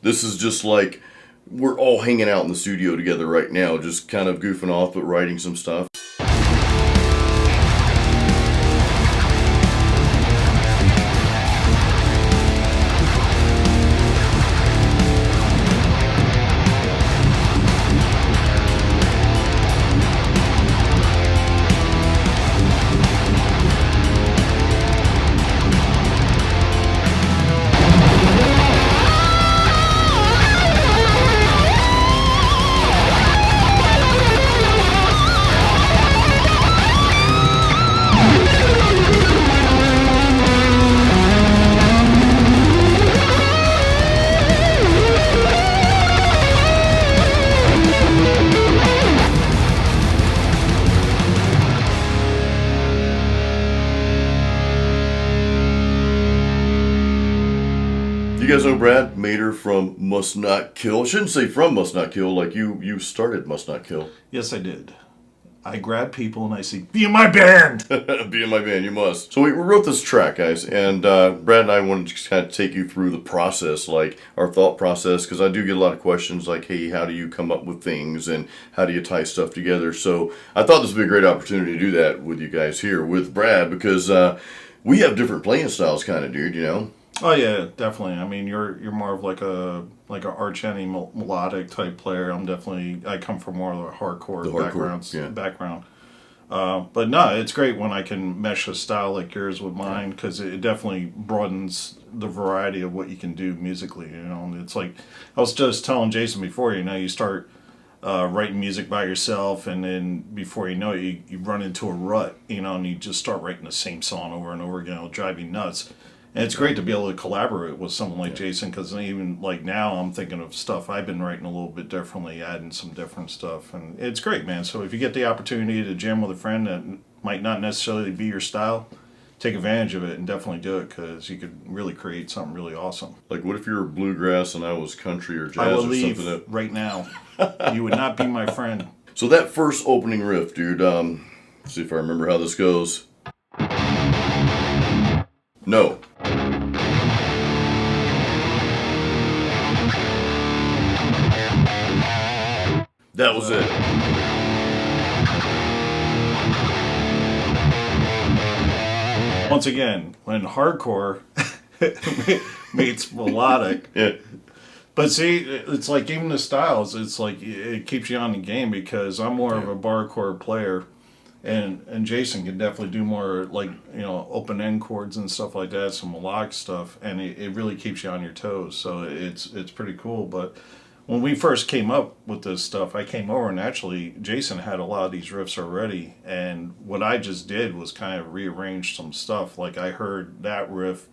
This is just like we're all hanging out in the studio together right now, just kind of goofing off, but writing some stuff. You guys know Brad Mater from Must Not Kill. I shouldn't say from Must Not Kill, like you started Must Not Kill. Yes, I did. I grab people and I say, be in my band! Be in my band, you must. So we wrote this track, guys, and Brad and I wanted to just kind of take you through the process, like our thought process, because I do get a lot of questions like, hey, how do you come up with things, and how do you tie stuff together? So I thought this would be a great opportunity to do that with you guys here, with Brad, because we have different playing styles, kind of, dude, you know? Oh yeah, definitely. I mean, you're more of like a arch any melodic type player. I come from more of a hardcore background. But no, it's great when I can mesh a style like yours with mine, because it definitely broadens the variety of what you can do musically. You know, and it's like I was just telling Jason before. You know, you start writing music by yourself, and then before you know it, you run into a rut. You know, and you just start writing the same song over and over again. It'll drive you nuts. And it's great to be able to collaborate with someone like Jason, because even like now I'm thinking of stuff I've been writing a little bit differently, adding some different stuff. And it's great, man. So if you get the opportunity to jam with a friend that might not necessarily be your style, take advantage of it and definitely do it, because you could really create something really awesome. Like, what if you were bluegrass and I was country or jazz I will or leave something? Right now. You would not be my friend. So that first opening riff, dude, see if I remember how this goes. No. That was it. Once again, when hardcore meets melodic. Yeah. But see, it's like even the styles, it's like it keeps you on the game, because I'm more of a barcore player, and Jason can definitely do more like, you know, open end chords and stuff like that, some melodic stuff, and it really keeps you on your toes. So it's pretty cool. But when we first came up with this stuff, I came over and actually Jason had a lot of these riffs already, and what I just did was kind of rearrange some stuff. Like I heard that riff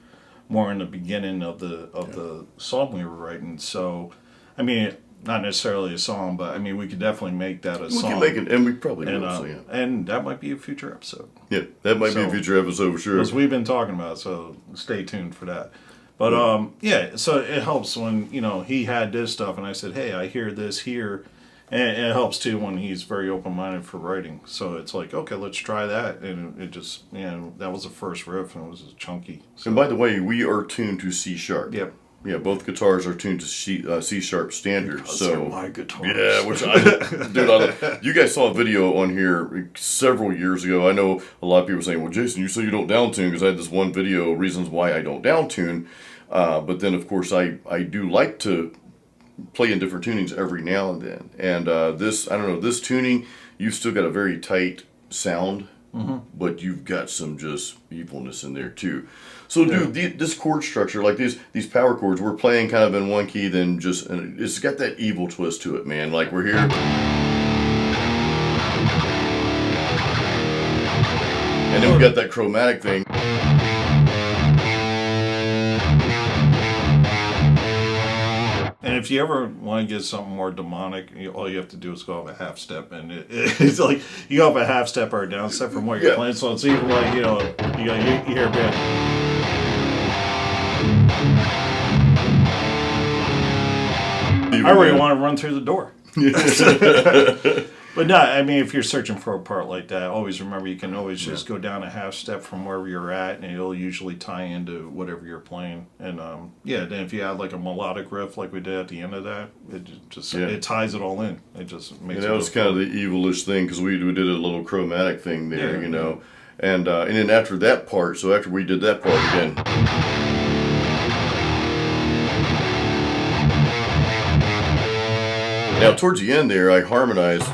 more in the beginning of the song we were writing. So, I mean, not necessarily a song, but I mean, we could definitely make that a song. We can make it, and we probably will. So, yeah. And that might be a future episode. Yeah, that might be a future episode for sure. Because we've been talking about it, so stay tuned for that. But yeah, so it helps when, you know, he had this stuff, and I said, hey, I hear this here. And it helps too when he's very open-minded for writing. So it's like, okay, let's try that. And it just, you know, that was the first riff, and it was chunky. So. And by the way, we are tuned to C sharp. Yep. Yeah, both guitars are tuned to C sharp standard. Because so they're my guitars. Yeah, which you guys saw a video on here several years ago. I know a lot of people are saying, well, Jason, you say you don't down tune, because I had this one video, reasons why I don't down tune. But then, of course, I do like to play in different tunings every now and then. And this, I don't know, this tuning, you've still got a very tight sound, but you've got some just evilness in there too. So, dude, this chord structure, like these power chords, we're playing kind of in one key, then just, and it's got that evil twist to it, man. Like, we're here. And then we've got that chromatic thing. And if you ever want to get something more demonic, all you have to do is go up a half step, and it's like you go up a half step or a down step from what you're playing. So it's even like, you know, you hear a bit. I really want to run through the door. But no, I mean, if you're searching for a part like that, always remember you can always just go down a half step from wherever you're at, and it'll usually tie into whatever you're playing. And then if you add like a melodic riff like we did at the end of that, it ties it all in. It just makes. And that was kind of the evilish thing because we did a little chromatic thing there, you know, and then after that part, so after we did that part again. Now, towards the end there, I harmonized.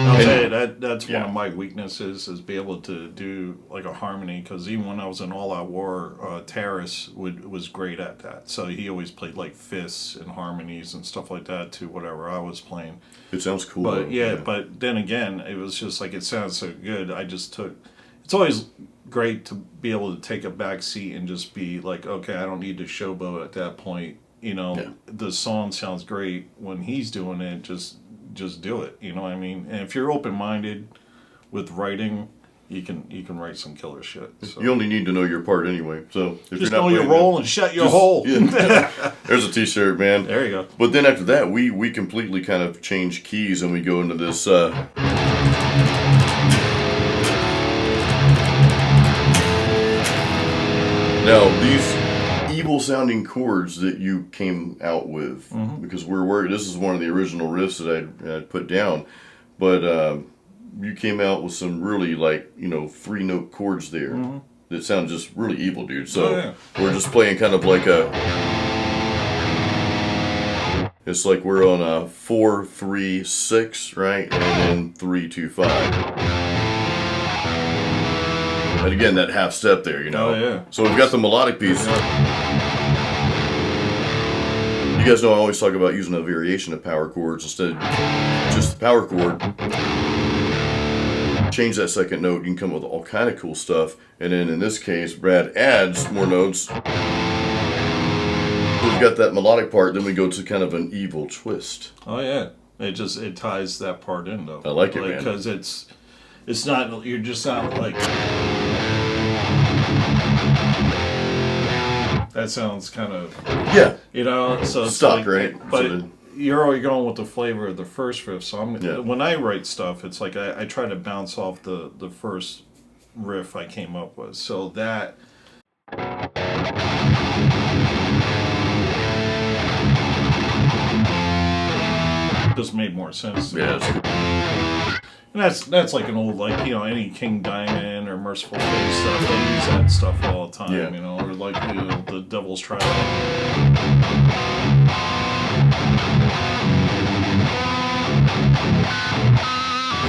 I'll tell you, that's one of my weaknesses, is be able to do like a harmony, because even when I was in All Out War, Terrace was great at that. So he always played like fists and harmonies and stuff like that to whatever I was playing. It sounds cool. But but then again, it was just like, it sounds so good. It's always great to be able to take a back seat and just be like, okay, I don't need to showboat at that point. You know, the song sounds great when he's doing it. Just do it. You know what I mean? And if you're open-minded with writing, you can write some killer shit. So. You only need to know your part anyway. So if just you're not know your role and shut your hole. Yeah. There's a T-shirt, man. There you go. But then after that, we completely kind of change keys and we go into this. Now, these evil-sounding chords that you came out with, because this is one of the original riffs that I'd put down, but you came out with some really, like, you know, 3-note chords there that sound just really evil, dude. So we're just playing kind of like it's like we're on a 4-3-6, right, and then 3-2-5. And again, that half step there, you know. Oh, yeah. So we've got the melodic piece. You guys know I always talk about using a variation of power chords instead of just the power chord. Change that second note, you can come up with all kind of cool stuff. And then in this case, Brad adds more notes. We've got that melodic part, then we go to kind of an evil twist. Oh yeah, it ties that part in though. I like it, man. Because it's not, you're just not like. That sounds kind of, you know, so it's stock, like, right? But you're already going with the flavor of the first riff. So when I write stuff, it's like I try to bounce off the first riff I came up with. So that just made more sense. And that's like an old, like, you know, any King Diamond or Merciful Fate stuff. They use that stuff all the time, you know, or like the Devil's Trial.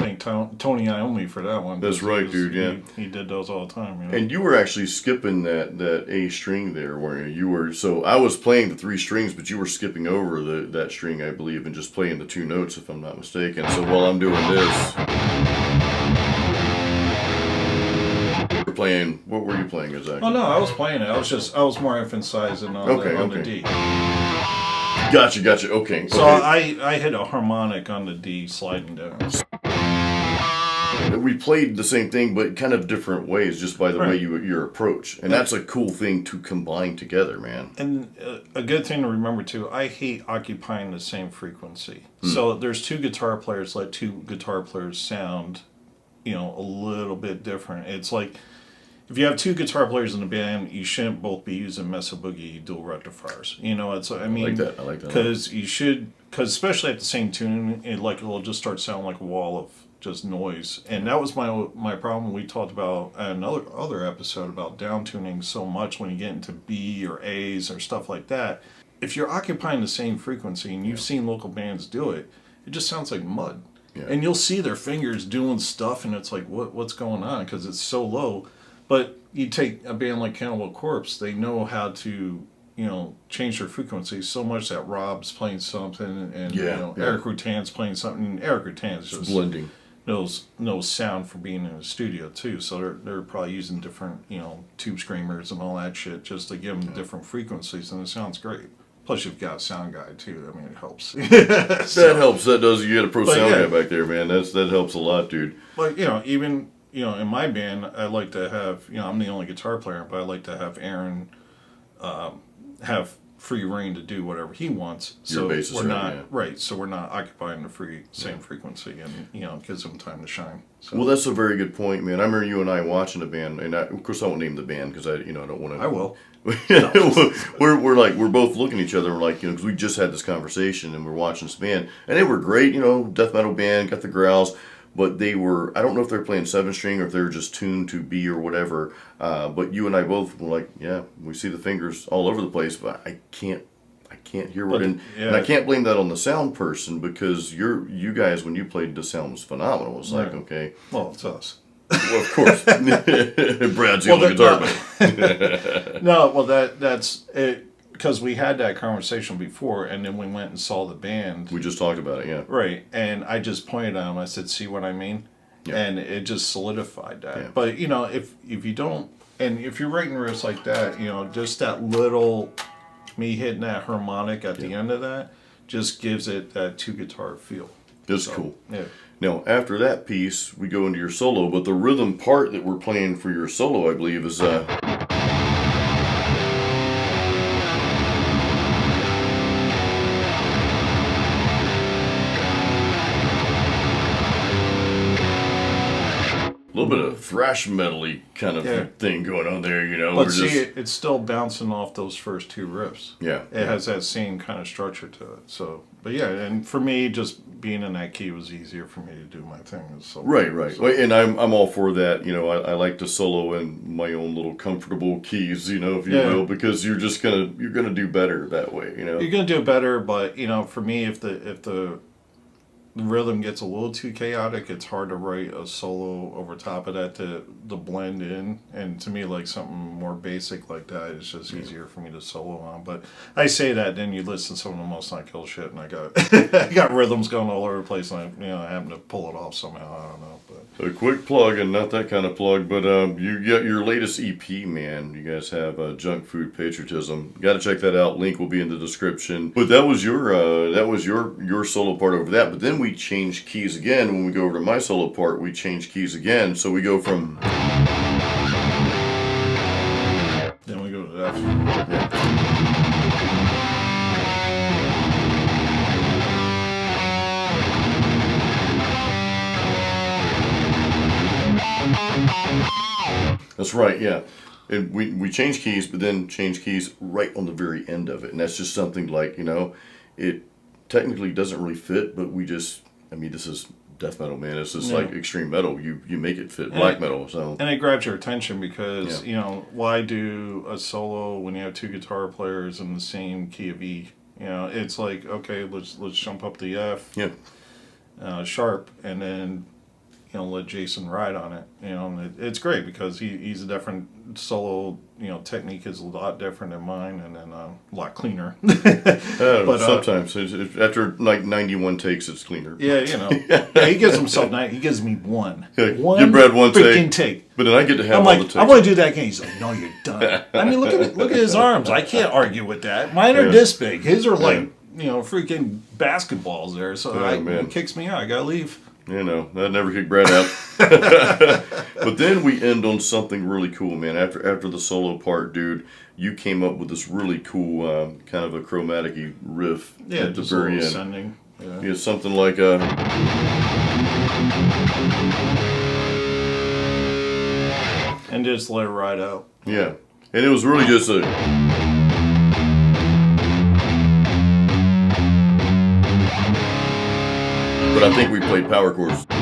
Thank Tony Iommi for that one. That's right, dude. Yeah, he did those all the time. You know? And you were actually skipping that A string there, weren't you? You were. So I was playing the 3 strings, but you were skipping over that string, I believe, and just playing the 2 notes, if I'm not mistaken. So while I'm doing this, you're playing. What were you playing exactly? Oh no, I was playing it. I was more emphasizing on the D. Gotcha. Okay. So I hit a harmonic on the D sliding down. We played the same thing, but kind of different ways, just by the way your approach, and that's a cool thing to combine together, man. And a good thing to remember too, I hate occupying the same frequency. So there's 2 guitar players, let 2 guitar players sound, you know, a little bit different. It's like, if you have 2 guitar players in a band, you shouldn't both be using Mesa Boogie dual rectifiers. You know, it's, I mean, I like that. Because especially at the same tune, it'll just start sounding like a wall of just noise. And that was my problem. We talked about other episode about down tuning so much when you get into B or A's or stuff like that. If you're occupying the same frequency, and you've seen local bands do it, it just sounds like mud. Yeah. And you'll see their fingers doing stuff, and it's like, what's going on? Because it's so low. But you take a band like Cannibal Corpse, they know how to, you know, change their frequency so much that Rob's playing something, and Eric Rutan's playing something. And Eric Rutan's just blending. knows sound for being in a studio too, so they're probably using different, you know, tube screamers and all that shit just to give them different frequencies, and it sounds great. Plus, you've got a sound guy too. I mean, it helps. That helps. That does. You got a pro sound guy back there, man. That helps a lot, dude. But you know, even in my band, I like to have, I'm the only guitar player, but I like to have Aaron have free reign to do whatever he wants. Your So bass is we're not yeah. right. So we're not occupying the same frequency, and it gives him time to shine. So. Well, that's a very good point, man. I remember you and I watching a band, and of course I won't name the band because I don't want to. I will. we're both looking at each other. We're like, because we just had this conversation and we're watching this band, and they were great. Death metal band, got the growls. But they were, I don't know if they were playing 7-string or if they were just tuned to B or whatever. But you and I both were like, yeah, we see the fingers all over the place, but I can't hear what. And I can't blame that on the sound person because you guys, when you played, the sound was phenomenal. It's like, okay. Well, it's us. Well, of course. Brad's the only guitar player. No, well, that's it. Because we had that conversation before, and then we went and saw the band. We just talked about it, yeah. Right, and I just pointed at him. I said, "See what I mean?" Yeah. And it just solidified that. Yeah. But if you don't, and if you're writing riffs like that, just that little me hitting that harmonic at the end of that just gives it that 2-guitar feel. It's cool. Yeah. Now, after that piece, we go into your solo, but the rhythm part that we're playing for your solo, I believe, is. A little bit of thrash metal-y kind of thing going on there, But it's still bouncing off those first 2 riffs. Yeah. It has that same kind of structure to it. So, but yeah, and for me, just being in that key was easier for me to do my thing. So, right. So. And I'm all for that. I like to solo in my own little comfortable keys, if you will, because you're gonna do better that way, You're gonna do better, but for me, if the rhythm gets a little too chaotic, it's hard to write a solo over top of that to blend in. And to me, like something more basic like that is just easier for me to solo on. But I say that, then you listen to some of the Most Not Kill shit, and I got rhythms going all over the place, and I happen to pull it off somehow. I don't know. But a quick plug, and not that kind of plug, but you got your latest EP, man. You guys have Junk Food Patriotism. Got to check that out. Link will be in the description. But that was your solo part over that. But then we change keys again. When we go over to my solo part, we change keys again. So we go from. Then we go to that. That's right, yeah. And we change keys, but then change keys right on the very end of it. And that's just something like, it technically doesn't really fit, but this is death metal, man. It's just like extreme metal. You make it fit black metal. So and it grabs your attention because, why do a solo when you have 2 guitar players in the same key of E? It's like, okay, let's jump up the F sharp, and then let Jason ride on it. And it's great because he's a different solo. Technique is a lot different than mine, and then a lot cleaner. But sometimes after like 91 takes, it's cleaner. Yeah, he gives himself 90. He gives me one. Give Brad one take. But then I get to have all the takes. I want to do that again. He's like, no, you're done. I mean, look at his arms. I can't argue with that. Mine are this big. His are like freaking basketballs there. So it kicks me out. I gotta leave. That never kicked Brad out. But then we end on something really cool, man. After the solo part, dude, you came up with this really cool kind of a chromatic-y riff at the very end. Ascending. Yeah, something like a. And just let it ride out. Yeah, and it was really just a. But I think we played power chords. I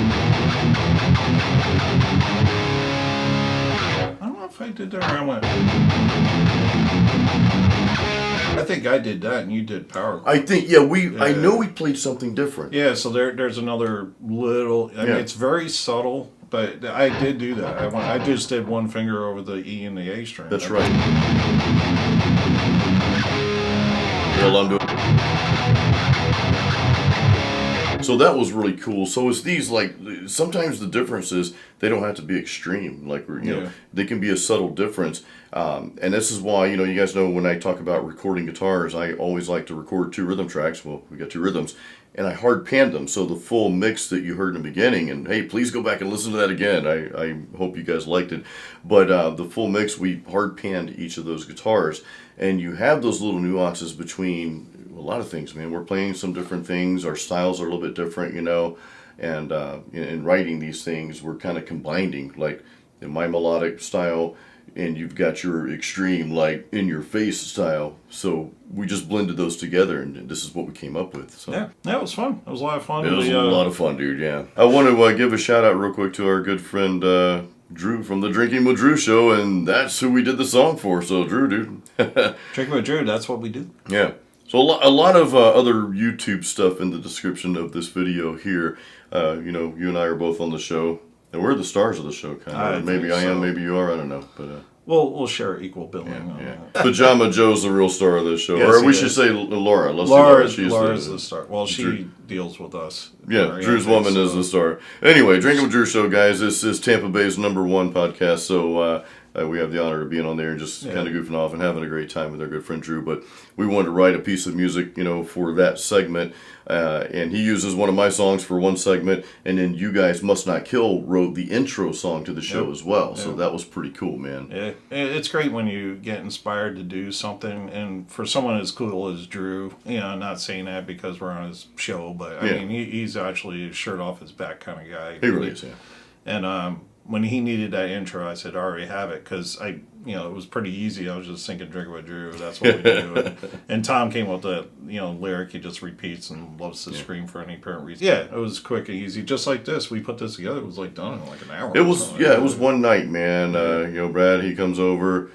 don't know if I did that or I went. I think I did that and you did power chords. I think, I know we played something different. Yeah, so there's another little, I mean, it's very subtle, but I did do that. I just did one finger over the E and the A string. That's right. Well, I'm doing. So that was really cool. So it's these, like, sometimes the difference is they don't have to be extreme. Like, you know, they can be a subtle difference. And this is why, you know, you guys know when I talk about recording guitars, I always like to record 2 rhythm tracks. Well, we got 2 rhythms. And I hard panned them. So the full mix that you heard in the beginning, and hey, please go back and listen to that again. I hope you guys liked it. But the full mix, we hard panned each of those guitars. And you have those little nuances between a lot of things, man. We're playing some different things. Our styles are a little bit different, you know. And in writing these things, we're kind of combining, like in my melodic style, and you've got your extreme, like, in your face style. So we just blended those together, and this is what we came up with. So yeah, it was fun. It was a lot of fun. It was a lot of fun, dude. Yeah. I want to give a shout out real quick to our good friend Drew from the Drinking with Drew show, and that's who we did the song for. So Drew, dude. Drinking with Drew, that's what we do. Yeah. So a lot of other YouTube stuff in the description of this video here. You know, you and I are both on the show. And we're the stars of the show, kind of. Maybe I am, maybe you are. I don't know, but we'll share equal billing. Yeah. Pajama Joe's the real star of this show, yes, or we should say Laura. Laura's the star. Well, she deals with us. Yeah, Drew's woman is the star. Anyway, Drinking with Drew show, guys. This is Tampa Bay's #1 podcast. So we have the honor of being on there and just kind of goofing off and having a great time with our good friend Drew. But we wanted to write a piece of music, you know, for that segment. And he uses one of my songs for one segment, and then You Guys Must Not Kill wrote the intro song to the show as well. So that was pretty cool, man. Yeah, it's great when you get inspired to do something, and for someone as cool as Drew, you know, I'm not saying that because we're on his show, but I mean, he's actually a shirt off his back kind of guy. He really is, yeah. And when he needed that intro, I said, I already have it, because you know, it was pretty easy. I was just thinking, Drinking with Drew, that's what we do. And Tom came up with that, you know, lyric he just repeats and loves to scream for any apparent reason. Yeah, it was quick and easy, just like this. We put this together. It was like done in like an hour. It was, it was one night, man. You know, Brad, he comes over.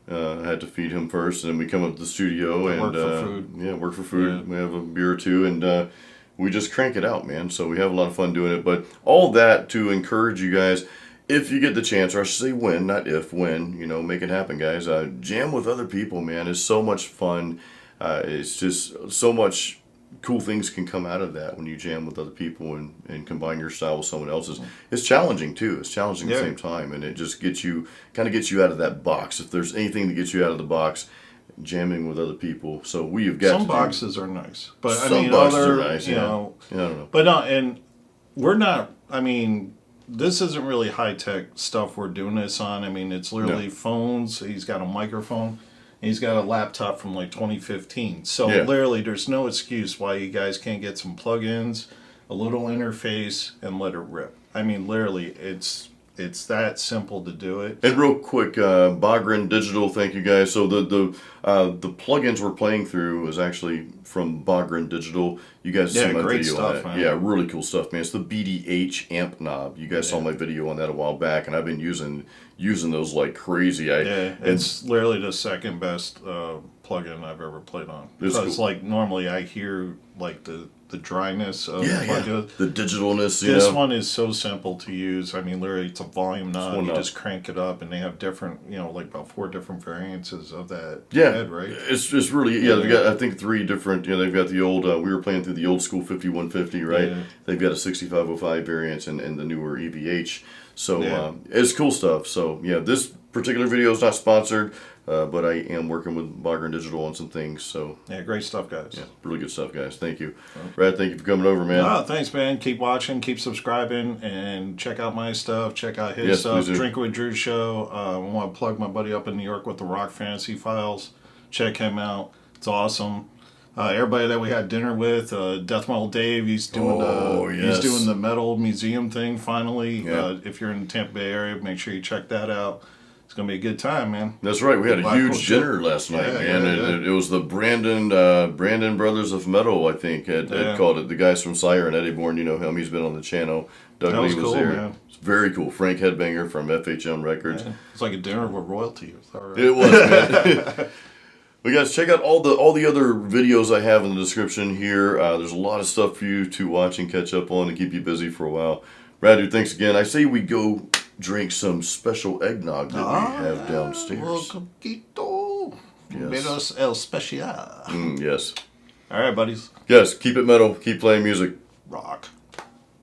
I had to feed him first, and then we come up to the studio and work for food. Yeah, work for food. Yeah. We have a beer or two, and we just crank it out, man. So we have a lot of fun doing it. But all that to encourage you guys, if you get the chance, or I should say when, not if, when, you know, make it happen, guys. Jam with other people, man. It's so much fun. It's just so much cool things can come out of that when you jam with other people and combine your style with someone else's. It's challenging, too. It's challenging at the same time, and it just kind of gets you out of that box. If there's anything that gets you out of the box, jamming with other people. So we've got some boxes are nice, but some I mean, boxes other, are nice, you know, I don't know. But no, and we're not. I mean, this isn't really high-tech stuff we're doing this on. I mean, it's literally phones. He's got a microphone. He's got a laptop from like 2015. So literally, there's no excuse why you guys can't get some plugins, a little interface, and let it rip. I mean, literally, it's that simple to do it. And real quick, Bogren Digital, thank you guys. So the plugins we're playing through is actually from Bogren Digital. You guys saw my video stuff, on that. Man. Yeah, really cool stuff, man. It's the BDH amp knob. You guys saw my video on that a while back, and I've been using those like crazy. It's literally the second best plugin I've ever played on. Because cool. Like normally I hear like the dryness of the digitalness. This one is so simple to use. I mean, literally, it's a volume knob. You just crank it up, and they have different, you know, like about 4 different variances of that head, right? It's really they've got, I think, 3 different. You know, they've got the old. We were playing through the old school 5150, right? Yeah. They've got a 6505 variant and the newer EVH. So it's cool stuff. So yeah, this particular video is not sponsored. But I am working with Bogren Digital on some things, so... Yeah, great stuff, guys. Yeah, really good stuff, guys. Thank you. Brad, thank you for coming over, man. Oh, thanks, man. Keep watching, keep subscribing, and check out my stuff. Check out his stuff. Drink with Drew show. I want to plug my buddy up in New York with the Rock Fantasy Files. Check him out. It's awesome. Everybody that we had dinner with, Death Metal Dave, he's doing the metal museum thing finally. Yeah. If you're in the Tampa Bay area, make sure you check that out. It's going to be a good time, man. That's right. We had a huge dinner last night, man. It was the Brandon Brothers of Metal, I think, had called it. The guys from Sire and Eddie Bourne, you know him. He's been on the channel. Doug Lee was there. Man. It's very cool. Frank Headbanger from FHM Records. Yeah. It's like a dinner with royalty. It was, man. But guys, check out all the other videos I have in the description here. There's a lot of stuff for you to watch and catch up on and keep you busy for a while. Brad, dude, thanks again. I say we go drink some special eggnog that we have downstairs. Coquito. Menos el special. Yes. All right, buddies. Yes, keep it metal. Keep playing music. rock.